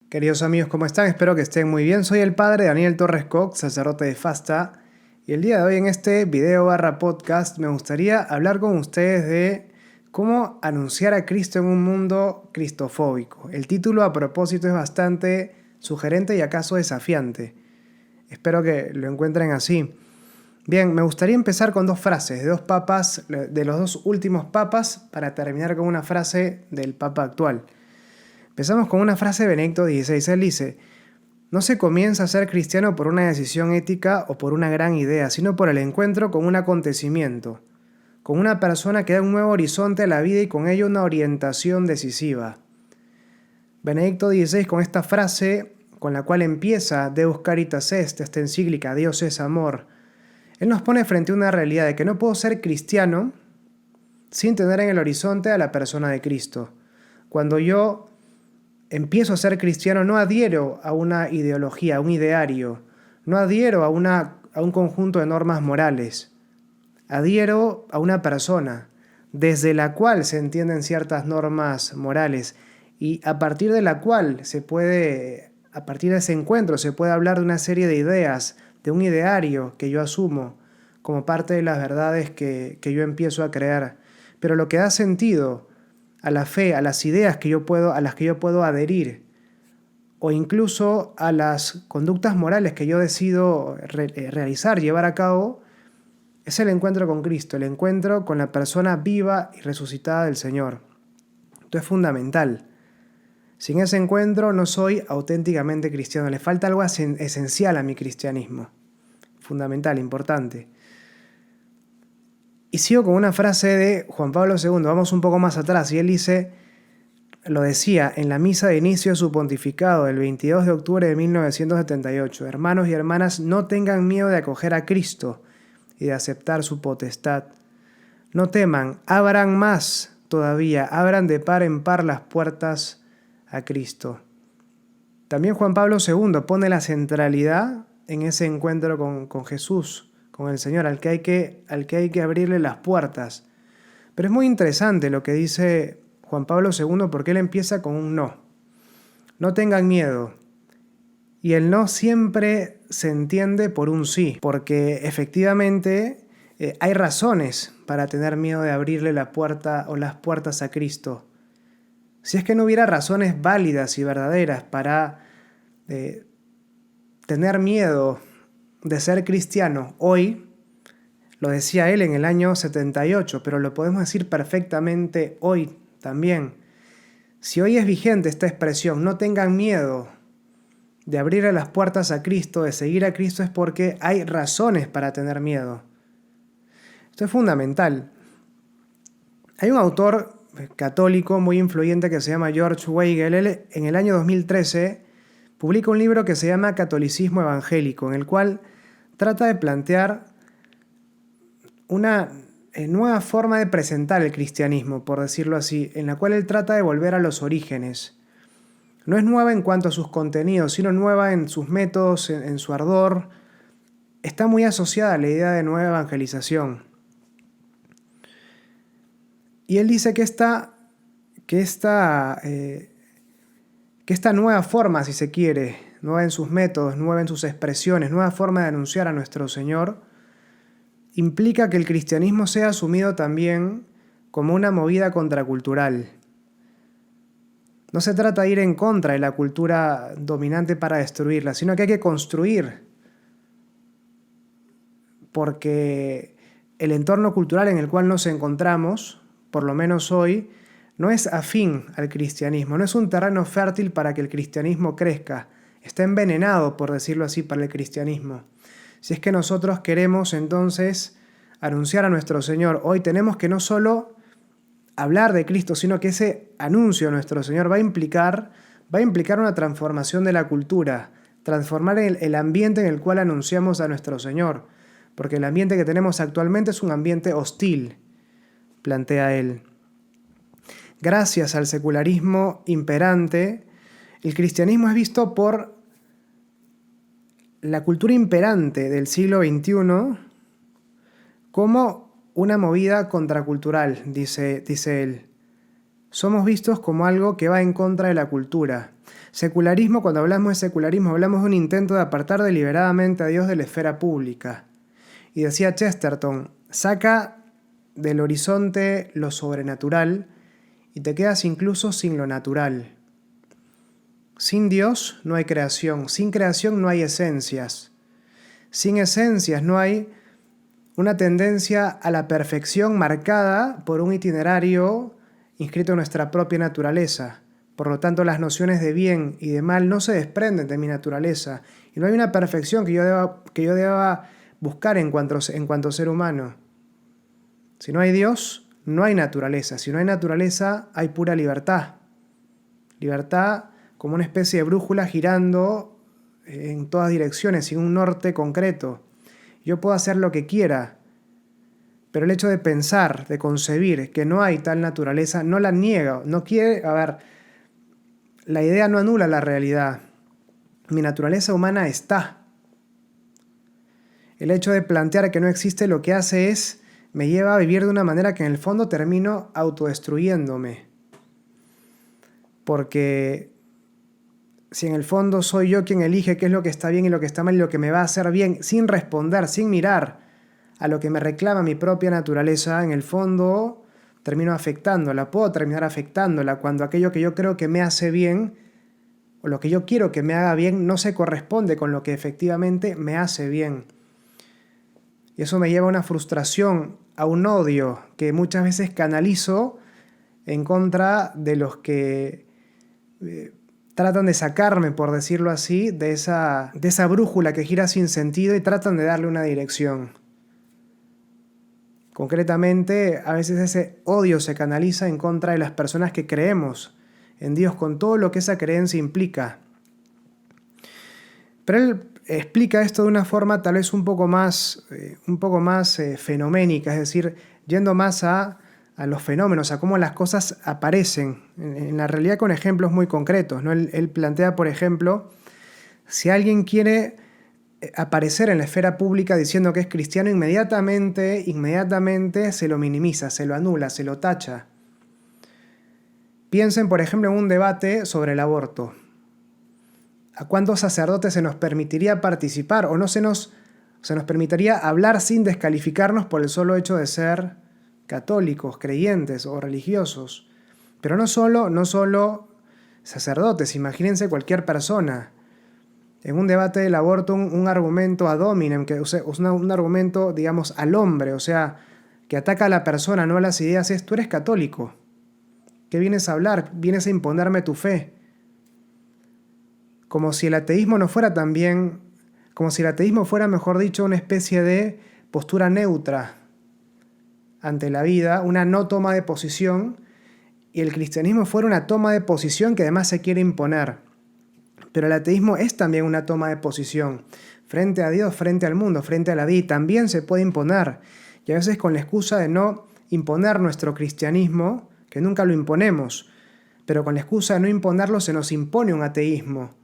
Queridos amigos, ¿cómo están? Espero que estén muy bien. Soy el padre Daniel Torres Cox, sacerdote de Fasta, y el día de hoy en este video barra podcast me gustaría hablar con ustedes de cómo anunciar a Cristo en un mundo cristofóbico. El título a propósito es bastante sugerente y acaso desafiante. Espero que lo encuentren así. Bien, me gustaría empezar con dos frases de dos papas, de los dos últimos papas, para terminar con una frase del papa actual. Empezamos con una frase de Benedicto XVI. Él dice: no se comienza a ser cristiano por una decisión ética o por una gran idea, sino por el encuentro con un acontecimiento, con una persona que da un nuevo horizonte a la vida y con ello una orientación decisiva. Benedicto XVI, con esta frase con la cual empieza Deus Caritas Est, esta encíclica Dios es amor, él nos pone frente a una realidad de que no puedo ser cristiano sin tener en el horizonte a la persona de Cristo. Cuando yo empiezo a ser cristiano, no adhiero a una ideología, a un ideario, no adhiero a un conjunto de normas morales, adhiero a una persona desde la cual se entienden ciertas normas morales y a partir de la cual a partir de ese encuentro se puede hablar de una serie de ideas, de un ideario que yo asumo como parte de las verdades que yo empiezo a creer. Pero lo que da sentido a la fe, a las ideas a las que yo puedo adherir, o incluso a las conductas morales que yo decido realizar, llevar a cabo, es el encuentro con Cristo, el encuentro con la persona viva y resucitada del Señor. Esto es fundamental. Sin ese encuentro no soy auténticamente cristiano. Le falta algo esencial a mi cristianismo. Fundamental, importante. Y sigo con una frase de Juan Pablo II. Vamos un poco más atrás. Y él dice, lo decía en la misa de inicio de su pontificado el 22 de octubre de 1978. Hermanos y hermanas, no tengan miedo de acoger a Cristo y de aceptar su potestad. No teman, abran más todavía, abran de par en par las puertas a Cristo. También Juan Pablo II pone la centralidad en ese encuentro con Jesús, con el Señor, al que hay que abrirle las puertas. Pero es muy interesante lo que dice Juan Pablo II porque él empieza con un no. No tengan miedo. Y el no siempre se entiende por un sí, porque efectivamente hay razones para tener miedo de abrirle la puerta o las puertas a Cristo. Si es que no hubiera razones válidas y verdaderas para tener miedo de ser cristiano hoy, lo decía él en el año 78, pero lo podemos decir perfectamente hoy también. Si hoy es vigente esta expresión, no tengan miedo de abrirle las puertas a Cristo, de seguir a Cristo, es porque hay razones para tener miedo. Esto es fundamental. Hay un autor católico muy influyente que se llama George Weigel. Él, en el año 2013, publica un libro que se llama Catolicismo Evangélico, en el cual trata de plantear una nueva forma de presentar el cristianismo, por decirlo así, en la cual él trata de volver a los orígenes. No es nueva en cuanto a sus contenidos, sino nueva en sus métodos, en su ardor. Está muy asociada a la idea de nueva evangelización. Y él dice que esta nueva forma, si se quiere, nueva en sus métodos, nueva en sus expresiones, nueva forma de anunciar a nuestro Señor, implica que el cristianismo sea asumido también como una movida contracultural. No se trata de ir en contra de la cultura dominante para destruirla, sino que hay que construir, porque el entorno cultural en el cual nos encontramos, por lo menos hoy, no es afín al cristianismo, no es un terreno fértil para que el cristianismo crezca, está envenenado, por decirlo así, para el cristianismo. Si es que nosotros queremos entonces anunciar a nuestro Señor, hoy tenemos que no solo hablar de Cristo, sino que ese anuncio a nuestro Señor va a implicar una transformación de la cultura, transformar el ambiente en el cual anunciamos a nuestro Señor, porque el ambiente que tenemos actualmente es un ambiente hostil, plantea él. Gracias al secularismo imperante, el cristianismo es visto por la cultura imperante del siglo XXI como una movida contracultural, dice él. Somos vistos como algo que va en contra de la cultura. Secularismo, cuando hablamos de secularismo, hablamos de un intento de apartar deliberadamente a Dios de la esfera pública. Y decía Chesterton, saca del horizonte lo sobrenatural y te quedas incluso sin lo natural. Sin Dios no hay creación, sin creación no hay esencias. Sin esencias no hay una tendencia a la perfección marcada por un itinerario inscrito en nuestra propia naturaleza. Por lo tanto, las nociones de bien y de mal no se desprenden de mi naturaleza. Y no hay una perfección que yo deba buscar en cuanto ser humano. Si no hay Dios, no hay naturaleza. Si no hay naturaleza, hay pura libertad. Libertad como una especie de brújula girando en todas direcciones, sin un norte concreto. Yo puedo hacer lo que quiera, pero el hecho de pensar, de concebir que no hay tal naturaleza, no la niega, no quiere, la idea no anula la realidad. Mi naturaleza humana está. El hecho de plantear que no existe lo que hace me lleva a vivir de una manera que en el fondo termino autodestruyéndome. Porque si en el fondo soy yo quien elige qué es lo que está bien y lo que está mal y lo que me va a hacer bien, sin responder, sin mirar a lo que me reclama mi propia naturaleza, en el fondo termino afectándola, puedo terminar afectándola cuando aquello que yo creo que me hace bien o lo que yo quiero que me haga bien no se corresponde con lo que efectivamente me hace bien. Y eso me lleva a una frustración, a un odio que muchas veces canalizo en contra de los que tratan de sacarme, por decirlo así, de esa brújula que gira sin sentido y tratan de darle una dirección. Concretamente, a veces ese odio se canaliza en contra de las personas que creemos en Dios con todo lo que esa creencia implica. Pero él explica esto de una forma tal vez un poco más fenoménica, es decir, yendo más a los fenómenos, a cómo las cosas aparecen en la realidad con ejemplos muy concretos, ¿no? Él plantea, por ejemplo, si alguien quiere aparecer en la esfera pública diciendo que es cristiano, inmediatamente se lo minimiza, se lo anula, se lo tacha. Piensen, por ejemplo, en un debate sobre el aborto. ¿A cuántos sacerdotes se nos permitiría participar o no se nos permitiría hablar sin descalificarnos por el solo hecho de ser católicos, creyentes o religiosos? Pero no solo sacerdotes, imagínense cualquier persona. En un debate del aborto, un argumento ad hominem, un argumento, digamos, al hombre, o sea, que ataca a la persona, no a las ideas, es: tú eres católico. ¿Qué vienes a hablar? Vienes a imponerme tu fe. Como si el ateísmo no fuera también, como si el ateísmo fuera, mejor dicho, una especie de postura neutra ante la vida, una no toma de posición, y el cristianismo fuera una toma de posición que además se quiere imponer. Pero el ateísmo es también una toma de posición frente a Dios, frente al mundo, frente a la vida, y también se puede imponer. Y a veces con la excusa de no imponer nuestro cristianismo, que nunca lo imponemos, pero con la excusa de no imponerlo se nos impone un ateísmo.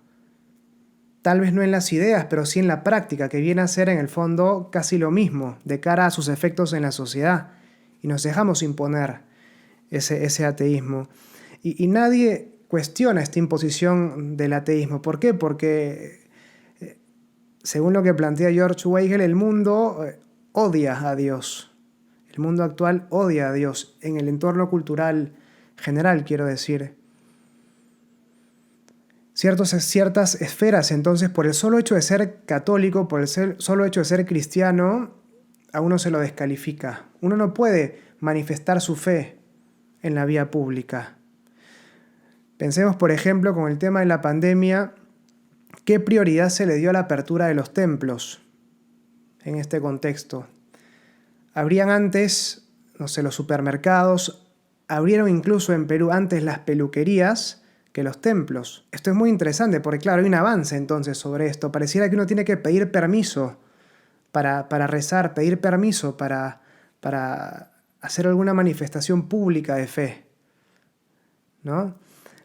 Tal vez no en las ideas, pero sí en la práctica, que viene a ser en el fondo casi lo mismo de cara a sus efectos en la sociedad. Y nos dejamos imponer ese ateísmo. Y nadie cuestiona esta imposición del ateísmo. ¿Por qué? Porque, según lo que plantea George Weigel, el mundo odia a Dios. El mundo actual odia a Dios, en el entorno cultural general, quiero decir. Ciertas esferas, entonces, por el solo hecho de ser católico, por el solo hecho de ser cristiano, a uno se lo descalifica. Uno no puede manifestar su fe en la vía pública. Pensemos, por ejemplo, con el tema de la pandemia, ¿qué prioridad se le dio a la apertura de los templos en este contexto? Abrían antes, los supermercados, abrieron incluso en Perú antes las peluquerías que los templos. Esto es muy interesante porque, claro, hay un avance entonces sobre esto. Pareciera que uno tiene que pedir permiso para rezar, pedir permiso para hacer alguna manifestación pública de fe, ¿no?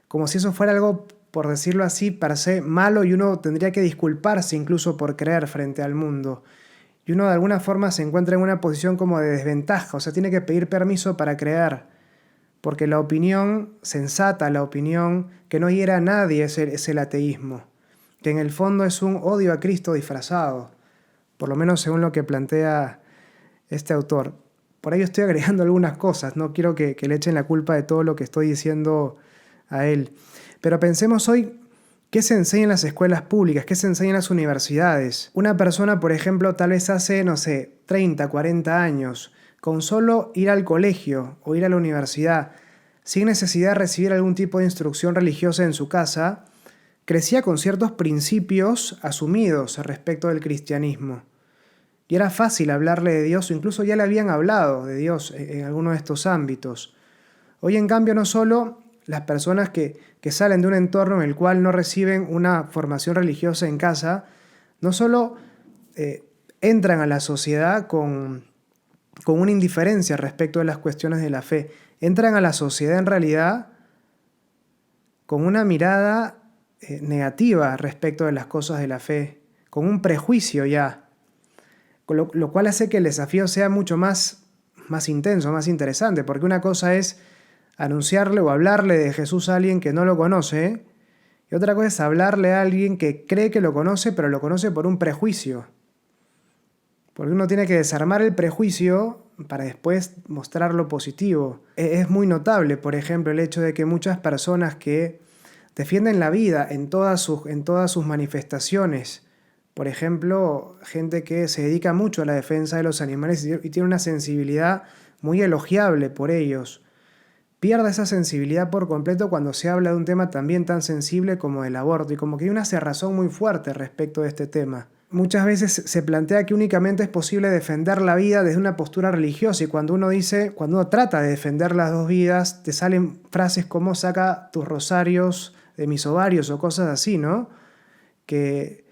Como si eso fuera algo, por decirlo así, per se malo, y uno tendría que disculparse incluso por creer frente al mundo. Y uno de alguna forma se encuentra en una posición como de desventaja, o sea, tiene que pedir permiso para creer, porque la opinión sensata, la opinión que no hiera a nadie es el ateísmo, que en el fondo es un odio a Cristo disfrazado, por lo menos según lo que plantea este autor. Por ahí estoy agregando algunas cosas, no quiero que le echen la culpa de todo lo que estoy diciendo a él. Pero pensemos hoy, ¿qué se enseña en las escuelas públicas? ¿Qué se enseña en las universidades? Una persona, por ejemplo, tal vez hace, no sé, 30, 40 años, con solo ir al colegio o ir a la universidad, sin necesidad de recibir algún tipo de instrucción religiosa en su casa, crecía con ciertos principios asumidos respecto del cristianismo. Y era fácil hablarle de Dios, o incluso ya le habían hablado de Dios en alguno de estos ámbitos. Hoy, en cambio, no solo las personas que salen de un entorno en el cual no reciben una formación religiosa en casa, no solo entran a la sociedad con una indiferencia respecto de las cuestiones de la fe, entran a la sociedad en realidad con una mirada negativa respecto de las cosas de la fe, con un prejuicio ya, lo cual hace que el desafío sea mucho más intenso, más interesante, porque una cosa es anunciarle o hablarle de Jesús a alguien que no lo conoce, y otra cosa es hablarle a alguien que cree que lo conoce, pero lo conoce por un prejuicio. Porque uno tiene que desarmar el prejuicio para después mostrar lo positivo. Es muy notable, por ejemplo, el hecho de que muchas personas que defienden la vida en todas sus manifestaciones, por ejemplo, gente que se dedica mucho a la defensa de los animales y tiene una sensibilidad muy elogiable por ellos, pierde esa sensibilidad por completo cuando se habla de un tema también tan sensible como el aborto, y como que hay una cerrazón muy fuerte respecto de este tema. Muchas veces se plantea que únicamente es posible defender la vida desde una postura religiosa, y cuando uno trata de defender las dos vidas, te salen frases como saca tus rosarios de mis ovarios o cosas así, ¿no? Que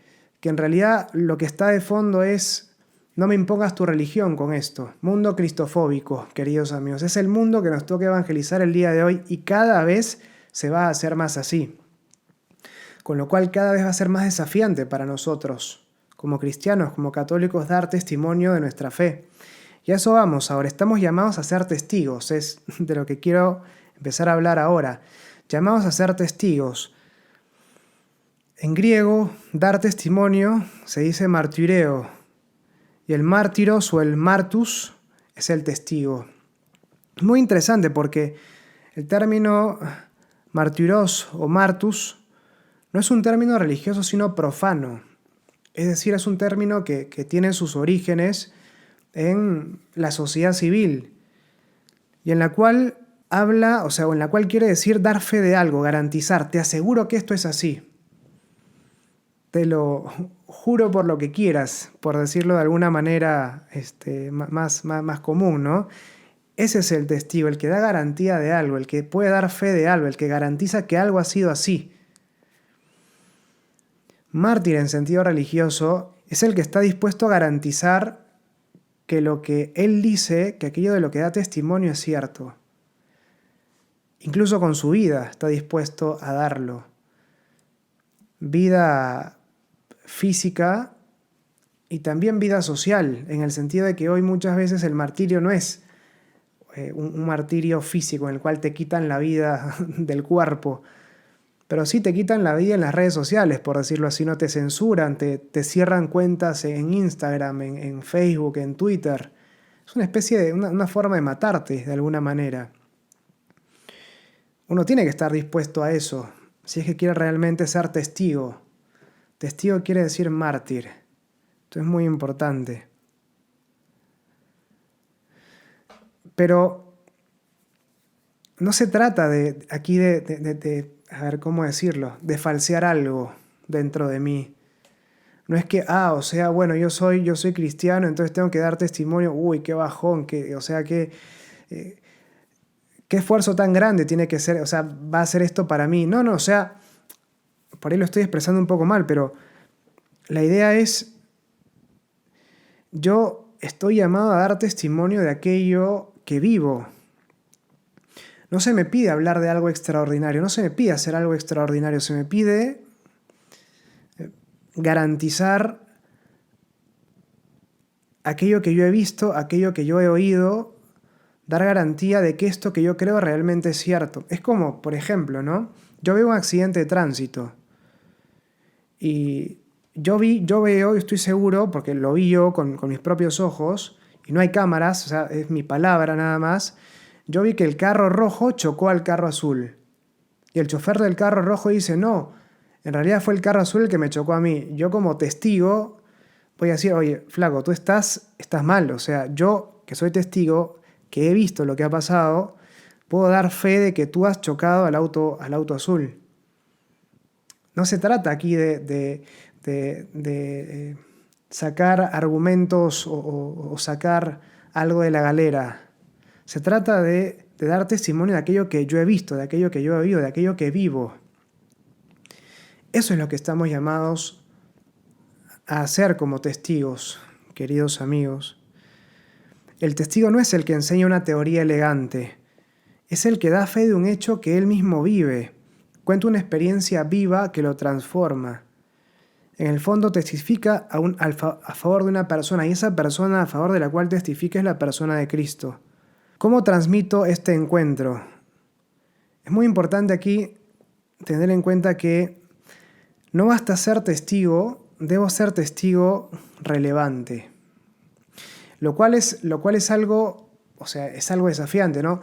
en realidad lo que está de fondo es: no me impongas tu religión con esto. Mundo cristofóbico, queridos amigos. Es el mundo que nos toca evangelizar el día de hoy, y cada vez se va a hacer más así. Con lo cual cada vez va a ser más desafiante para nosotros, como cristianos, como católicos, dar testimonio de nuestra fe. Y a eso vamos ahora. Estamos llamados a ser testigos. Es de lo que quiero empezar a hablar ahora. Llamados a ser testigos. En griego, dar testimonio se dice martyreo. Y el mártiros o el martus es el testigo. Muy interesante porque el término martyros o martus no es un término religioso sino profano. Es decir, es un término que tiene sus orígenes en la sociedad civil y en la cual habla, o en la cual quiere decir dar fe de algo, garantizar, te aseguro que esto es así. Te lo juro por lo que quieras, por decirlo de alguna manera más común, ¿no? Ese es el testigo, el que da garantía de algo, el que puede dar fe de algo, el que garantiza que algo ha sido así. Mártir en sentido religioso es el que está dispuesto a garantizar que lo que él dice, que aquello de lo que da testimonio es cierto. Incluso con su vida está dispuesto a darlo. Vida física y también vida social, en el sentido de que hoy muchas veces el martirio no es un martirio físico en el cual te quitan la vida del cuerpo, pero sí te quitan la vida en las redes sociales, por decirlo así, no te censuran, te cierran cuentas en Instagram, en Facebook, en Twitter. Es una especie de una forma de matarte de alguna manera. Uno tiene que estar dispuesto a eso, si es que quiere realmente ser testigo. Testigo quiere decir mártir. Esto es muy importante. Pero no se trata aquí de a ver cómo decirlo, de falsear algo dentro de mí. No es que, bueno, yo soy cristiano, entonces tengo que dar testimonio. Uy, qué bajón, qué esfuerzo tan grande tiene que ser, va a ser esto para mí. No, por ahí lo estoy expresando un poco mal, pero la idea es: yo estoy llamado a dar testimonio de aquello que vivo. No se me pide hablar de algo extraordinario, no se me pide hacer algo extraordinario, se me pide garantizar aquello que yo he visto, aquello que yo he oído dar garantía de que esto que yo creo realmente es cierto. Es como, por ejemplo, ¿no? Yo veo un accidente de tránsito y yo veo, y estoy seguro, porque lo vi yo con mis propios ojos, y no hay cámaras, o sea, es mi palabra nada más, yo vi que el carro rojo chocó al carro azul. Y el chofer del carro rojo dice, no, en realidad fue el carro azul el que me chocó a mí. Yo como testigo voy a decir, oye, flaco, tú estás mal. O sea, yo que soy testigo, que he visto lo que ha pasado, puedo dar fe de que tú has chocado al auto azul. No se trata aquí de sacar argumentos o sacar algo de la galera. Se trata de dar testimonio de aquello que yo he visto, de aquello que yo he vivido, de aquello que vivo. Eso es lo que estamos llamados a hacer como testigos, queridos amigos. El testigo no es el que enseña una teoría elegante, es el que da fe de un hecho que él mismo vive, cuenta una experiencia viva que lo transforma. En el fondo testifica a favor de una persona, y esa persona a favor de la cual testifica es la persona de Cristo. ¿Cómo transmito este encuentro? Es muy importante aquí tener en cuenta que no basta ser testigo, debo ser testigo relevante. Lo cual es algo, o sea, es algo desafiante, ¿no?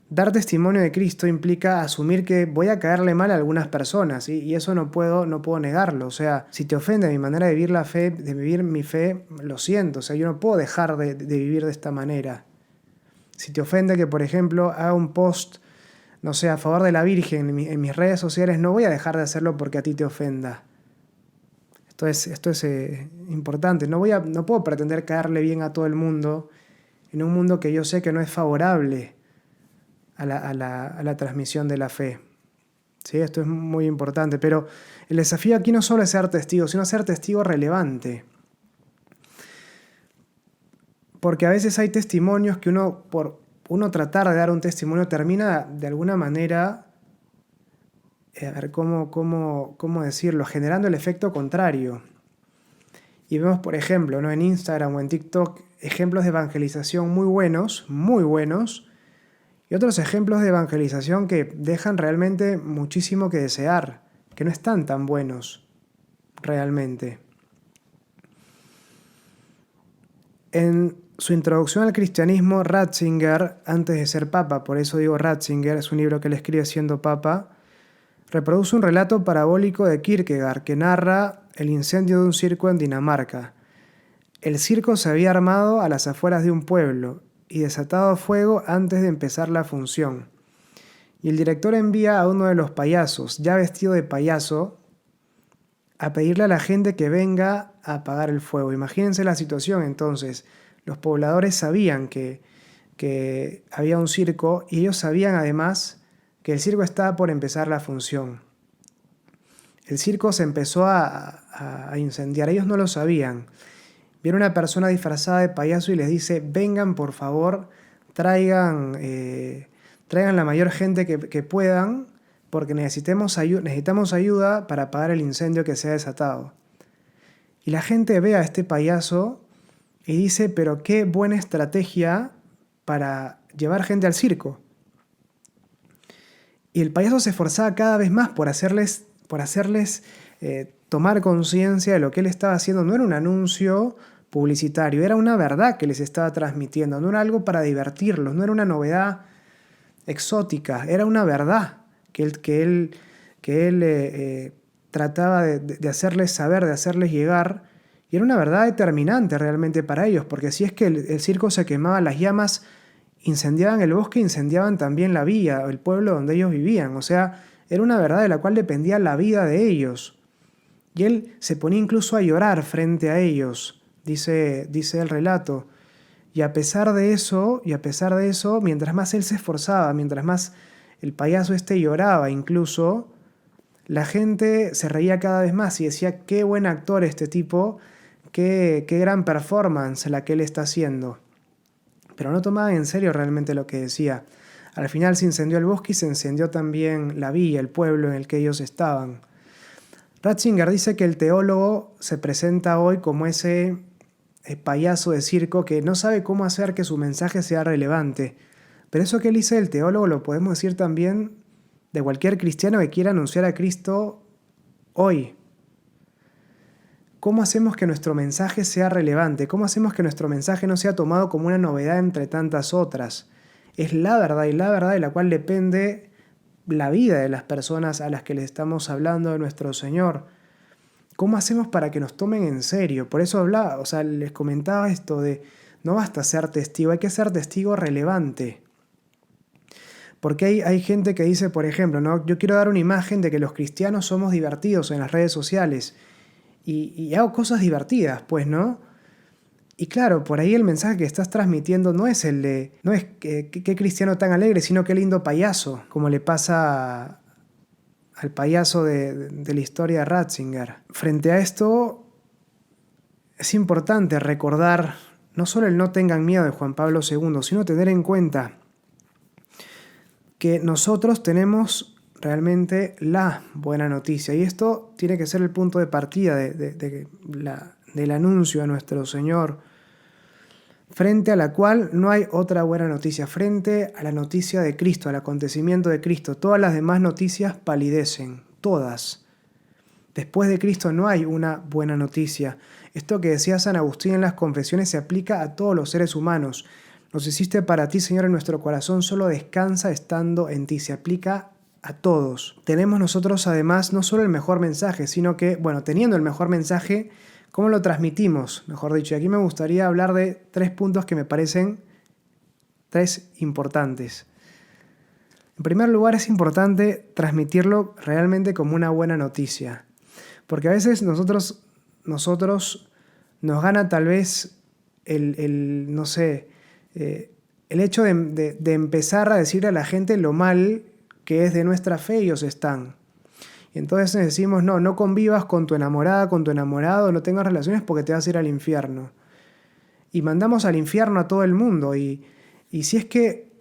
Dar testimonio de Cristo implica asumir que voy a caerle mal a algunas personas, y eso no puedo negarlo. O sea, si te ofende mi manera de vivir la fe, de vivir mi fe, lo siento. O sea, yo no puedo dejar de vivir de esta manera. Si te ofende que, por ejemplo, haga un post, no sé, a favor de la Virgen en mis redes sociales, no voy a dejar de hacerlo porque a ti te ofenda. Esto es importante. No puedo pretender caerle bien a todo el mundo en un mundo que yo sé que no es favorable a la transmisión de la fe. ¿Sí? Esto es muy importante. Pero el desafío aquí no solo es ser testigo, sino ser testigo relevante. Porque a veces hay testimonios que por uno tratar de dar un testimonio termina de alguna manera, a ver cómo decirlo, generando el efecto contrario. Y vemos, por ejemplo, ¿no? En Instagram o en TikTok, ejemplos de evangelización muy buenos, y otros ejemplos de evangelización que dejan realmente muchísimo que desear, que no están tan buenos realmente. En su introducción al cristianismo, Ratzinger, antes de ser papa, por eso digo Ratzinger, es un libro que él escribe siendo papa, reproduce un relato parabólico de Kierkegaard que narra el incendio de un circo en Dinamarca. El circo se había armado a las afueras de un pueblo y desatado fuego antes de empezar la función. Y el director envía a uno de los payasos, ya vestido de payaso, a pedirle a la gente que venga a apagar el fuego. Imagínense la situación entonces. Los pobladores sabían que había un circo y ellos sabían además que el circo estaba por empezar la función. El circo se empezó a incendiar, ellos no lo sabían. Viene una persona disfrazada de payaso y les dice, vengan por favor, traigan la mayor gente que puedan, porque necesitamos ayuda para apagar el incendio que se ha desatado. Y la gente ve a este payaso y dice, pero qué buena estrategia para llevar gente al circo. Y el payaso se esforzaba cada vez más por hacerles tomar conciencia de lo que él estaba haciendo. No era un anuncio publicitario, era una verdad que les estaba transmitiendo, no era algo para divertirlos, no era una novedad exótica, era una verdad que él trataba de hacerles saber, de hacerles llegar, y era una verdad determinante realmente para ellos, porque si es que el circo se quemaba, las llamas incendiaban el bosque, incendiaban también la villa, el pueblo donde ellos vivían. O sea, era una verdad de la cual dependía la vida de ellos. Y él se ponía incluso a llorar frente a ellos, dice el relato. Y a pesar de eso, mientras más él se esforzaba, mientras más el payaso lloraba incluso, la gente se reía cada vez más y decía, qué buen actor este tipo, qué gran performance la que él está haciendo. Pero no tomaban en serio realmente lo que decía. Al final se incendió el bosque y se incendió también la villa, el pueblo en el que ellos estaban. Ratzinger dice que el teólogo se presenta hoy como ese payaso de circo que no sabe cómo hacer que su mensaje sea relevante. Pero eso que él dice del teólogo lo podemos decir también de cualquier cristiano que quiera anunciar a Cristo hoy. ¿Cómo hacemos que nuestro mensaje sea relevante? ¿Cómo hacemos que nuestro mensaje no sea tomado como una novedad entre tantas otras? Es la verdad, y la verdad de la cual depende la vida de las personas a las que les estamos hablando de nuestro Señor. ¿Cómo hacemos para que nos tomen en serio? Por eso hablaba, les comentaba esto de no basta ser testigo, hay que ser testigo relevante. Porque hay gente que dice, por ejemplo, ¿no? Yo quiero dar una imagen de que los cristianos somos divertidos en las redes sociales y hago cosas divertidas, pues, ¿no? Y claro, por ahí el mensaje que estás transmitiendo no es el de, no es qué cristiano tan alegre, sino qué lindo payaso, como le pasa al payaso de la historia de Ratzinger. Frente a esto, es importante recordar no solo el no tengan miedo de Juan Pablo II, sino tener en cuenta que nosotros tenemos realmente la buena noticia. Y esto tiene que ser el punto de partida del anuncio a nuestro Señor, frente a la cual no hay otra buena noticia, frente a la noticia de Cristo, al acontecimiento de Cristo. Todas las demás noticias palidecen, todas. Después de Cristo no hay una buena noticia. Esto que decía San Agustín en las Confesiones se aplica a todos los seres humanos. Nos hiciste para ti, Señor, en nuestro corazón, solo descansa estando en ti. Se aplica a todos. Tenemos nosotros además no solo el mejor mensaje, sino que, teniendo el mejor mensaje, ¿cómo lo transmitimos? Mejor dicho, y aquí me gustaría hablar de 3 puntos que me parecen 3 importantes. En primer lugar, es importante transmitirlo realmente como una buena noticia. Porque a veces nosotros nos gana tal vez el hecho de empezar a decirle a la gente lo mal que es de nuestra fe ellos están. Y entonces decimos, no convivas con tu enamorada, con tu enamorado, no tengas relaciones porque te vas a ir al infierno. Y mandamos al infierno a todo el mundo. Y si es que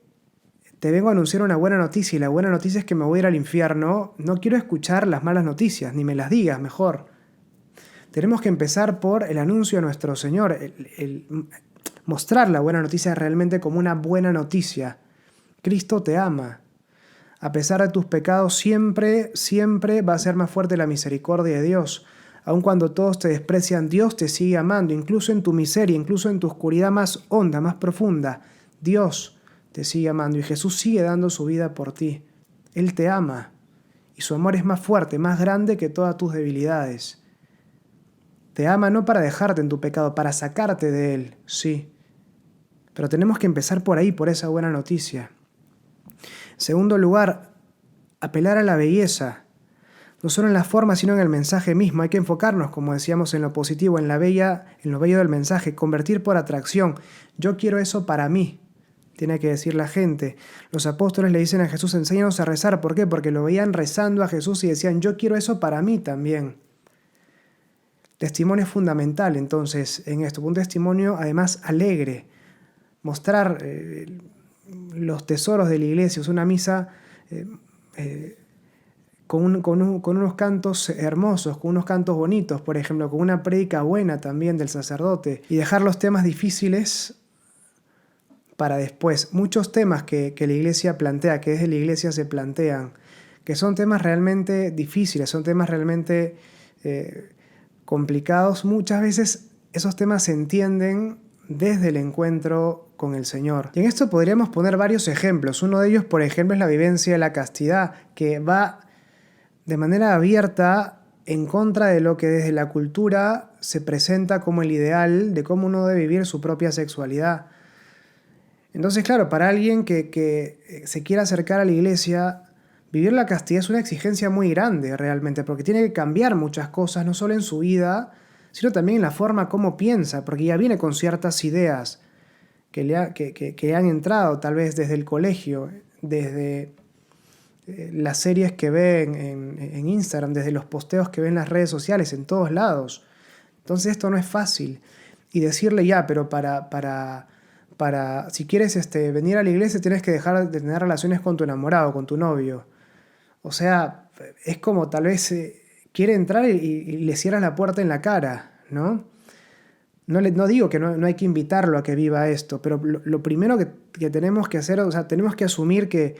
te vengo a anunciar una buena noticia y la buena noticia es que me voy a ir al infierno, no quiero escuchar las malas noticias, ni me las digas mejor. Tenemos que empezar por el anuncio a nuestro Señor, el mostrar la buena noticia realmente como una buena noticia. Cristo te ama. A pesar de tus pecados, siempre, siempre va a ser más fuerte la misericordia de Dios. Aun cuando todos te desprecian, Dios te sigue amando, incluso en tu miseria, incluso en tu oscuridad más honda, más profunda. Dios te sigue amando y Jesús sigue dando su vida por ti. Él te ama y su amor es más fuerte, más grande que todas tus debilidades. Te ama no para dejarte en tu pecado, para sacarte de él, sí. Pero tenemos que empezar por ahí, por esa buena noticia. En segundo lugar, apelar a la belleza. No solo en la forma, sino en el mensaje mismo. Hay que enfocarnos, como decíamos, en lo positivo, en lo bello del mensaje, convertir por atracción. Yo quiero eso para mí, tiene que decir la gente. Los apóstoles le dicen a Jesús, enséñanos a rezar. ¿Por qué? Porque lo veían rezando a Jesús y decían, yo quiero eso para mí también. Testimonio es fundamental, entonces, en esto. Un testimonio, además, alegre. Mostrar los tesoros de la iglesia. Es una misa con unos cantos hermosos, con unos cantos bonitos, por ejemplo, con una prédica buena también del sacerdote. Y dejar los temas difíciles para después. Muchos temas que la iglesia plantea, que desde la iglesia se plantean, que son temas realmente difíciles, son temas realmente complicados. Muchas veces esos temas se entienden desde el encuentro con el Señor. Y en esto podríamos poner varios ejemplos. Uno de ellos, por ejemplo, es la vivencia de la castidad, que va de manera abierta en contra de lo que desde la cultura se presenta como el ideal de cómo uno debe vivir su propia sexualidad. Entonces, claro, para alguien que se quiera acercar a la iglesia, vivir la castidad es una exigencia muy grande realmente, porque tiene que cambiar muchas cosas, no solo en su vida, sino también en la forma como piensa, porque ya viene con ciertas ideas que le han entrado tal vez desde el colegio, desde las series que ven en Instagram, desde los posteos que ven en las redes sociales, en todos lados. Entonces esto no es fácil. Y decirle pero si quieres venir a la iglesia tienes que dejar de tener relaciones con tu enamorado, con tu novio. O sea, es como tal vez quiere entrar y le cierras la puerta en la cara, ¿no? No digo que no hay que invitarlo a que viva esto, pero lo primero que tenemos que hacer, o sea, tenemos que asumir que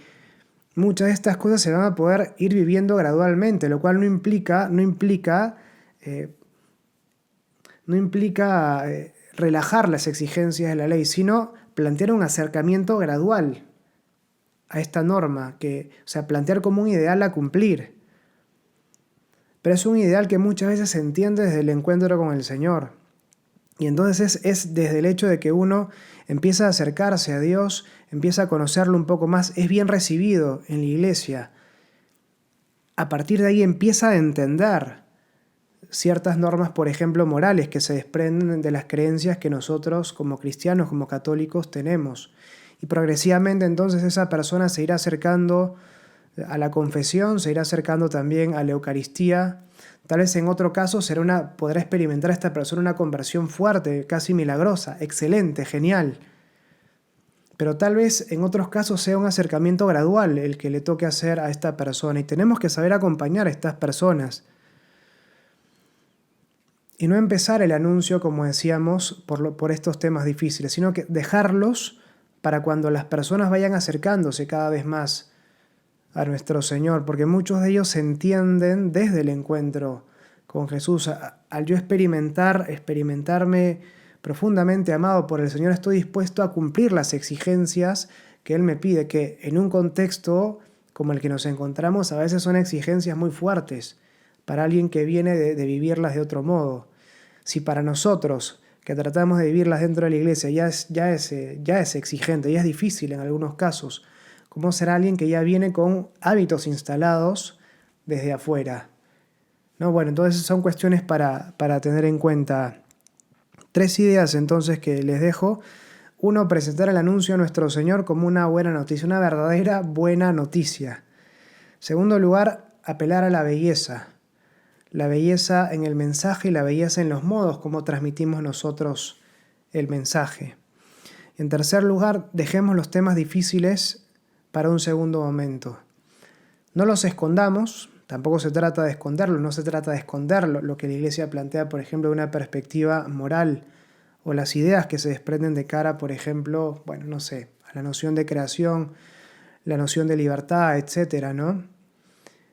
muchas de estas cosas se van a poder ir viviendo gradualmente, lo cual eh, no implica relajar las exigencias de la ley, sino plantear un acercamiento gradual a esta norma, o sea, plantear como un ideal a cumplir. Pero es un ideal que muchas veces se entiende desde el encuentro con el Señor. Y entonces es desde el hecho de que uno empieza a acercarse a Dios, empieza a conocerlo un poco más, es bien recibido en la iglesia. A partir de ahí empieza a entender ciertas normas, por ejemplo, morales, que se desprenden de las creencias que nosotros como cristianos, como católicos, tenemos. Y progresivamente entonces esa persona se irá acercando a la confesión, se irá acercando también a la Eucaristía. Tal vez en otro caso podrá experimentar esta persona una conversión fuerte, casi milagrosa, excelente, genial. Pero tal vez en otros casos sea un acercamiento gradual el que le toque hacer a esta persona. Y tenemos que saber acompañar a estas personas. Y no empezar el anuncio, como decíamos, por estos temas difíciles, sino que dejarlos para cuando las personas vayan acercándose cada vez más a nuestro Señor, porque muchos de ellos se entienden desde el encuentro con Jesús. Al yo experimentarme profundamente amado por el Señor, estoy dispuesto a cumplir las exigencias que Él me pide, que en un contexto como el que nos encontramos a veces son exigencias muy fuertes para alguien que viene de vivirlas de otro modo. Si para nosotros, que tratamos de vivirlas dentro de la iglesia, ya es exigente, ya es difícil en algunos casos, ¿cómo será alguien que ya viene con hábitos instalados desde afuera? ¿No? Bueno, entonces son cuestiones para tener en cuenta. 3 ideas entonces que les dejo. 1, presentar el anuncio a nuestro Señor como una buena noticia, una verdadera buena noticia. 2 lugar, apelar a la belleza. La belleza en el mensaje y la belleza en los modos como transmitimos nosotros el mensaje. En 3 lugar, dejemos los temas difíciles para un segundo momento. No los escondamos, tampoco se trata de esconderlo, no se trata de esconder lo que la Iglesia plantea, por ejemplo, de una perspectiva moral, o las ideas que se desprenden de cara, por ejemplo, bueno, no sé, a la noción de creación, la noción de libertad, etcétera, ¿no?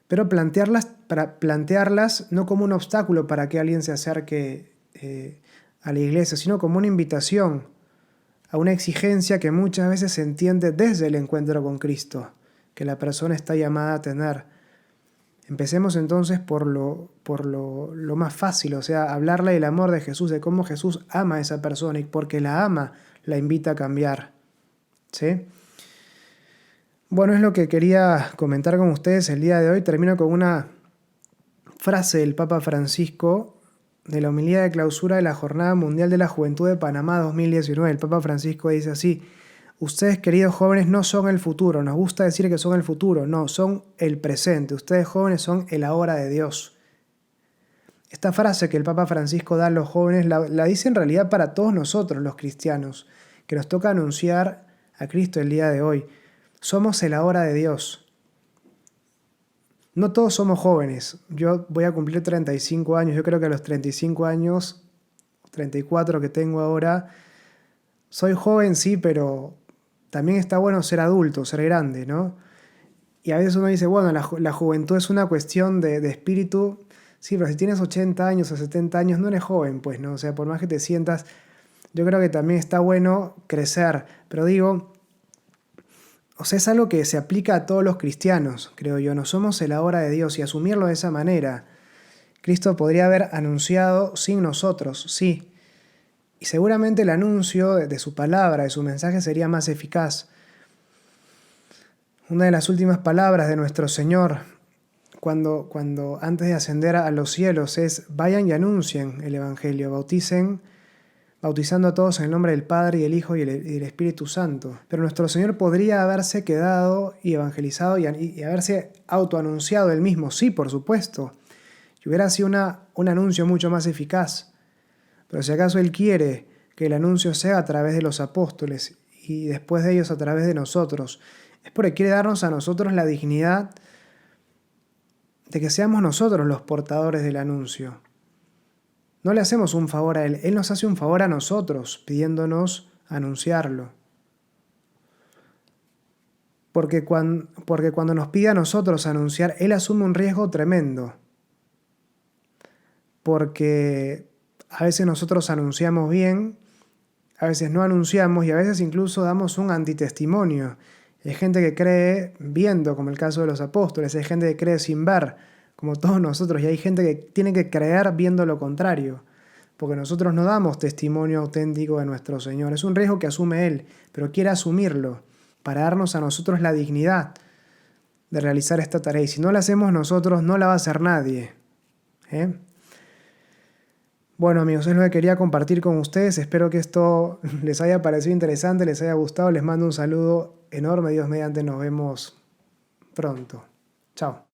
Pero plantearlas no como un obstáculo para que alguien se acerque a la iglesia, sino como una invitación a una exigencia que muchas veces se entiende desde el encuentro con Cristo, que la persona está llamada a tener. Empecemos entonces por lo más fácil, o sea, hablarle del amor de Jesús, de cómo Jesús ama a esa persona y porque la ama, la invita a cambiar. ¿Sí? Bueno, es lo que quería comentar con ustedes el día de hoy. Termino con una frase del Papa Francisco de la homilía de clausura de la Jornada Mundial de la Juventud de Panamá 2019. El Papa Francisco dice así: ustedes, queridos jóvenes, no son el futuro. Nos gusta decir que son el futuro. No, son el presente. Ustedes, jóvenes, son el ahora de Dios. Esta frase que el Papa Francisco da a los jóvenes la dice en realidad para todos nosotros, los cristianos, que nos toca anunciar a Cristo el día de hoy. Somos el ahora de Dios. No todos somos jóvenes. Yo voy a cumplir 35 años. Yo creo que a los 35 años, 34 que tengo ahora, soy joven, sí, pero también está bueno ser adulto, ser grande, ¿no? Y a veces uno dice, bueno, la juventud es una cuestión de espíritu. Sí, pero si tienes 80 años o 70 años, no eres joven, pues, ¿no? O sea, por más que te sientas, yo creo que también está bueno crecer. Pero digo, o sea, es algo que se aplica a todos los cristianos, creo yo. No somos el ahora de Dios y asumirlo de esa manera. Cristo podría haber anunciado sin nosotros, sí. Y seguramente el anuncio de su palabra, de su mensaje, sería más eficaz. Una de las últimas palabras de nuestro Señor, cuando antes de ascender a los cielos, es: vayan y anuncien el Evangelio, bautizando a todos en el nombre del Padre y del Hijo y del Espíritu Santo. Pero nuestro Señor podría haberse quedado y evangelizado y haberse autoanunciado él mismo, sí, por supuesto, y hubiera sido un anuncio mucho más eficaz. Pero si acaso Él quiere que el anuncio sea a través de los apóstoles y después de ellos a través de nosotros, es porque quiere darnos a nosotros la dignidad de que seamos nosotros los portadores del anuncio. no le hacemos un favor a Él, Él nos hace un favor a nosotros, pidiéndonos anunciarlo. Porque cuando nos pide a nosotros anunciar, Él asume un riesgo tremendo. Porque a veces nosotros anunciamos bien, a veces no anunciamos y a veces incluso damos un antitestimonio. Hay gente que cree viendo, como el caso de los apóstoles, hay gente que cree sin ver, como todos nosotros, y hay gente que tiene que creer viendo lo contrario, porque nosotros no damos testimonio auténtico de nuestro Señor. Es un riesgo que asume Él, pero quiere asumirlo para darnos a nosotros la dignidad de realizar esta tarea. Y si no la hacemos nosotros, no la va a hacer nadie. ¿Eh? Bueno amigos, es lo que quería compartir con ustedes. Espero que esto les haya parecido interesante, les haya gustado. Les mando un saludo enorme. Dios mediante, nos vemos pronto. Chao.